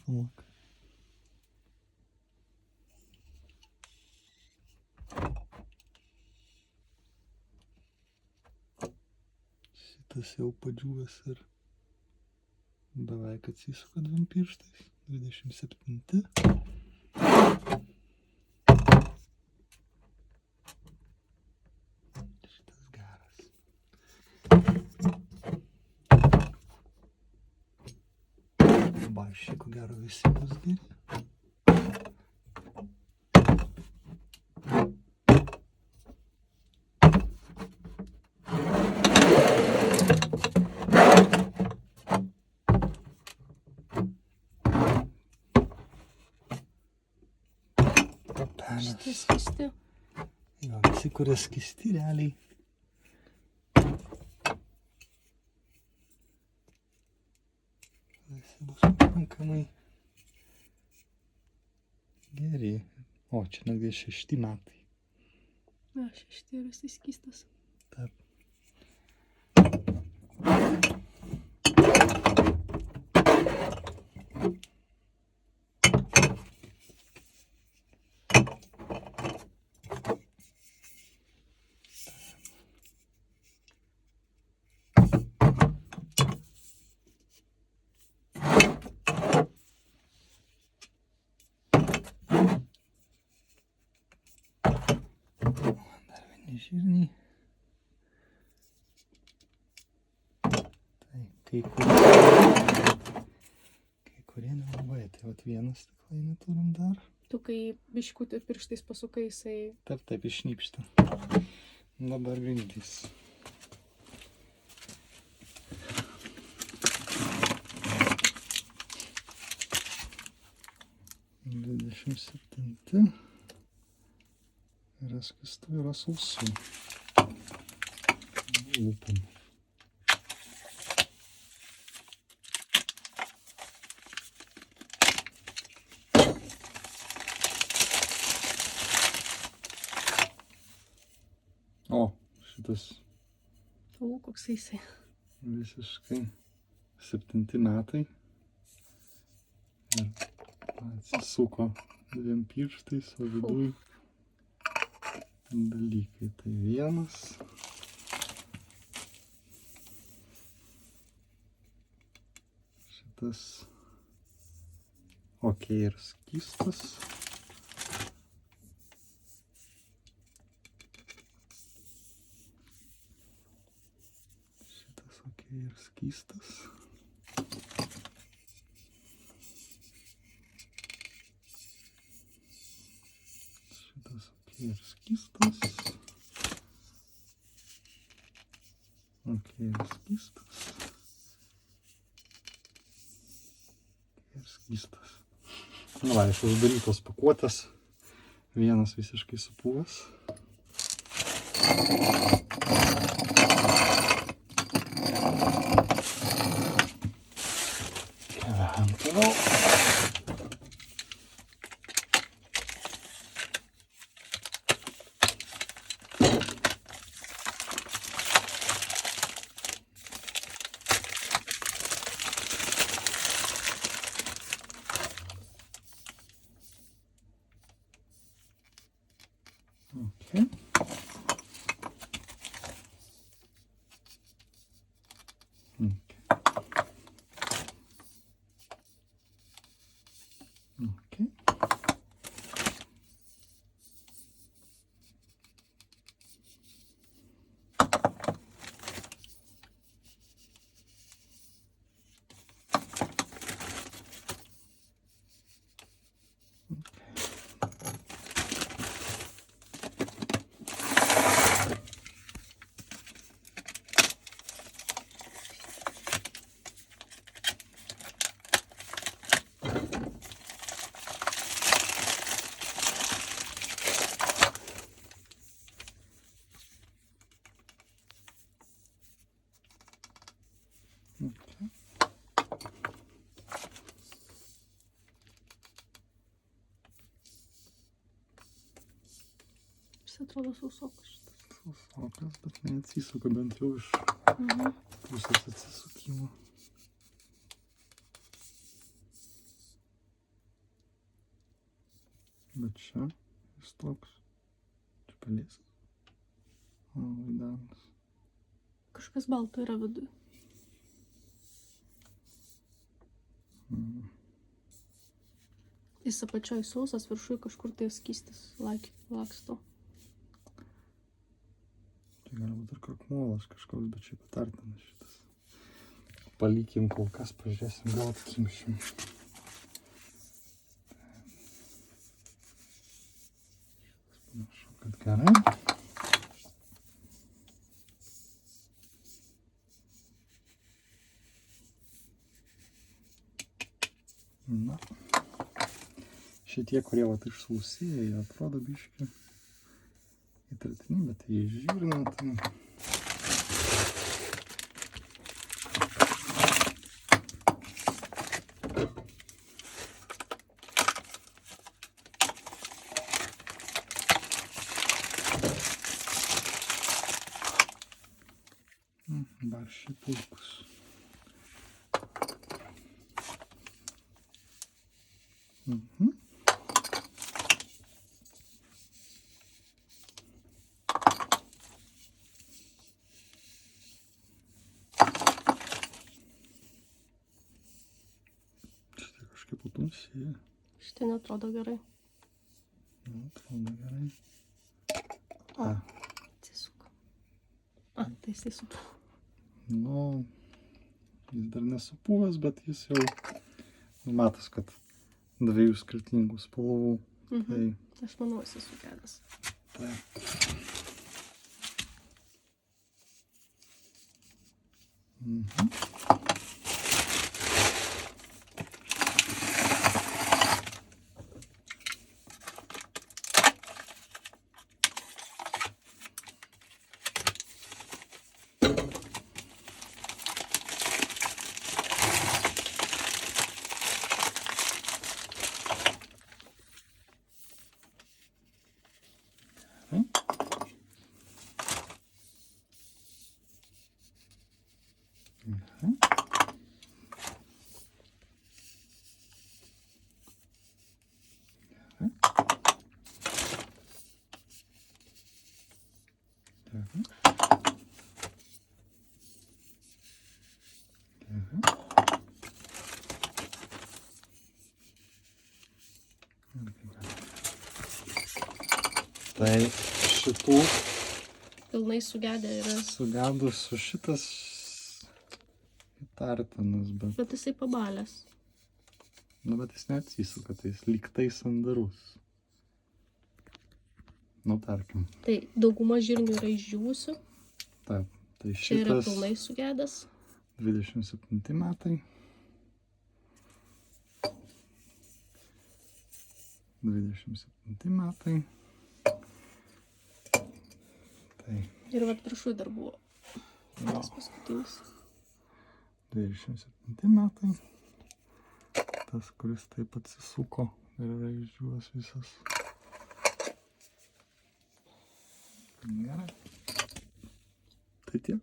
Filmuok. Šitas jau padžiūvęs ir beveik atsisuka dviem pirštais. 27. Šitas geras. Barščiai, ko gero, visi bus geri. Šitie skisti. Jo, visi, kurie skisti realiai. Visi bus pakankamai geri. O, čia netgi 6 metai. Na, 6 ir jisai skistas. Taip. Dar vieni žirniai. Tai kai kurie nelabai. Tai vat vieną stiklainį turim dar. Tu kai biškutį pirštais pasukai, jisai... Taip, išnypšta. Dabar grindys. Dvidešimt 27. Yra skistų, yra sausų. Lūpam. O, šitas O, koks jisai. visiškai 7 metai. Ir atsisuko dviem pirštais, o viduj dalykai. Tai vienas. Šitas ok ir skystas. Šitas ok ir skystas. Šitas ok ir skystas. Ok ir skystas. Ir skystas. Nu va, iš uždarytos pakuotės. Vienas visiškai supuvęs. Keliam toliau. Okay. Okay. Jis atrodo sausokas šitas. Sausokas, bet neatsisuka bent jau iš pusės atsisukimo. Bet čia jis toks. Čia pelės. O, vaidanas. Kažkas balto yra viduje. Jis apačioj sausas, viršui kažkur tai skystis laksto. Tai galbūt ir krakmolas kažkoks, bet šiaip patartinas šitas. Palikim kol kas, pažiūrėsim, gal atkimšim. Panašu, kad gerai. Na. Šitie, kurie vat išsausėja, jie atrodo biški įtartini, bet jie žirna, tai... Barščiai puikus. Šitai kažkaip patumsėja. Šitai neatrodo gerai. Atrodo gerai. Atsisuko. Tai jisai supūvo. Nu, jis dar nesupūvęs, bet jis jau matas, kad dviejų skirtingų spalvų. Tai... Aš manau, jisai sugedęs. Taip. Tai šitų Pilnai sugedę yra. sugedusių šitas įtartinas, bet... Bet jisai pabalęs. Nu, bet jis neatsisuka, tai jis lygtai sandarus. Nu, tarkim. Tai dauguma žirnių yra išdžiūvusių. Taip, tai Čia yra šitas pilnai sugedęs. 27 metai. 27 metai. Tai... Ir vat viršui dar buvo. Tas paskutinis. 27 metai. Tas, kuris taip atsisuko ir yra išdžiūvęs visas. Gerai. Tai tiek.